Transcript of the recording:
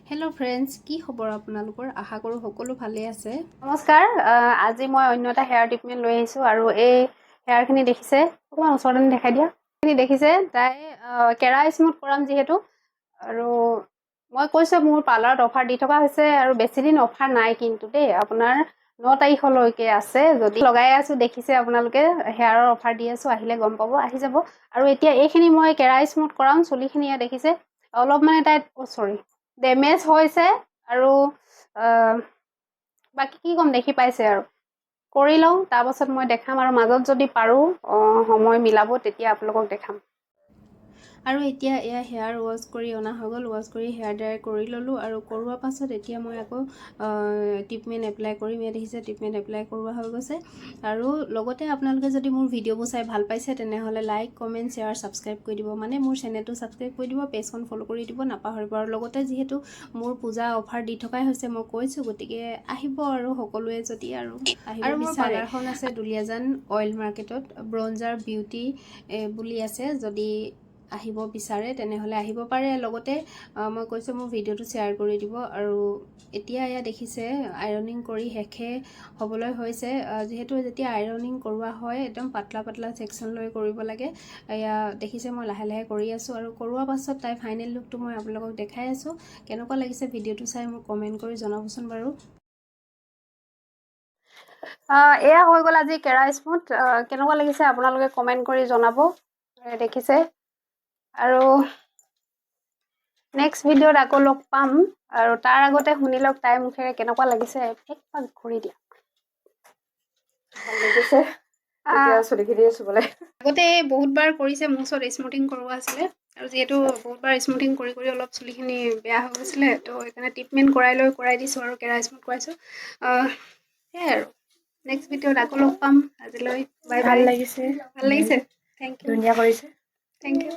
hello friends কি খবৰ আপোনালোকৰ আশা কৰো সকলো ভালে আছে নমস্কাৰ আজি মই অন্য এটা হেয়াৰ ট্ৰিটমেন্ট লৈ আহিছো আৰু এই হেয়াৰখিনি দেখিছে অকমান ওচৰতে দেখাই দিয়া খিনি দেখিছে তাই কেৰা স্মুথ কৰাম যেহেতু আৰু মই কৈছো মোৰ পাৰ্লাৰত অফাৰ দি থকা হৈছে আৰু বেছি দিন অফাৰ নাই কিন্তু দেই আপোনাৰ 9 তাৰিখলৈকে আছে যদি লগাই আছো দেখিছে আপোনালোকে হেয়াৰৰ অফাৰ দি আছো আহিলে গম পাব আহি যাব আৰু এতিয়া এইখিনি মই কেৰা স্মুথ কৰাম চুলিখিনি দেখিছে অলপ মানে তাই সৰি ডেমেজ হৈছে আৰু বাকি কি কম দেখি পাইছে আৰু কৰি লওঁ তাৰ পাছত মই দেখাম আৰু মাজত যদি পাৰো সময় মিলাব তেতিয়া আপোনালোকক দেখাম আৰু এতিয়া এয়া হেয়াৰ ওয়াশ কৰি অনা হৈ গ'ল ওয়াশ কৰি হেয়াৰ ড্ৰাই কৰি ললো আৰু কৰোৱা পাছত এতিয়া মই আকৌ ট্ৰিটমেন্ট এপ্লাই কৰিম এ দেখিছে ট্ৰিটমেন্ট এপ্লাই কৰোৱা হৈ গৈছে আৰু লগতে আপোনালোকে যদি মোৰ ভিডিঅ'বোৰ চাই ভাল পাইছে তেনেহলে লাইক কমেন্ট শেয়াৰ সাবস্ক্ৰাইব কৰি দিব মানে মোৰ চেনেলটো সাবস্ক্ৰাইব কৰি দিব পেজখন ফলো কৰি দিব নাপাহৰিব আৰু লগতে যেহেতু মোৰ পূজা অফাৰ দি থকাই হৈছে মই কৈছো গতিকে আহিব আৰু সকলোৱে যদি আৰু মোৰ পাৰ্লাৰখন আছে দুলিয়াজান অইল মাৰ্কেটত ব্ৰঞ্জাৰ বিউটি বুলি আছে যদি আহিব বিচাৰে তেনেহলে আহিব পাৰে লগতে মই কৈছো মোৰ ভিডিঅ'টো শেয়াৰ কৰি দিব আৰু এতিয়া এয়া দেখিছে আইৰনিং কৰি হেখে হবলৈ হৈছে যেহেতু যেতিয়া আইৰনিং কৰোৱা হয় একদম পাতলা পাতলা সেকশন লৈ কৰিব লাগে এয়া দেখিছে মই লাহে লাহে কৰি আছো আৰু কৰোৱা পাছত তাই ফাইনেল লুকটো মই আপোনালোকক দেখাই আছো কেনেকুৱা লাগিছে ভিডিঅ'টো চাই মোক কমেন্ট কৰি জনাবচোন বাৰু এয়া হৈ গ'ল আজি কেৰা স্মুথ কেনেকুৱা লাগিছে আপোনালোকে কমেন্ট কৰি জনাব দেখিছে আৰু নেক্সট ভিডিঅ'ত আকৌ লগ পাম আৰু তাৰ আগতে শুনি লওক তাই মুখেৰে কেনেকুৱা লাগিছে একপাক ঘূৰি দিয়া ভাল লাগিছে এতিয়া চুলিখিনি চুবলে আগতে বহুতবাৰ কৰিছে মোৰ ওচৰত স্মুথিং কৰোৱা আছিলে আৰু যেহেতু বহুতবাৰ স্মুথিং কৰি কৰি অলপ চুলিখিনি বেয়া হৈ গৈছিলে তো সেইকাৰণে ট্ৰিটমেন্ট কৰাই দিছো আৰু কেৰা স্মুথ কৰাইছো সেয়াই আৰু নেক্সট ভিডিঅ'ত আকৌ লগ পাম আজিলৈ বাই বাই ভাল লাগিছে থেংক ইউ ধুনীয়া কৰিছে থেংক ইউ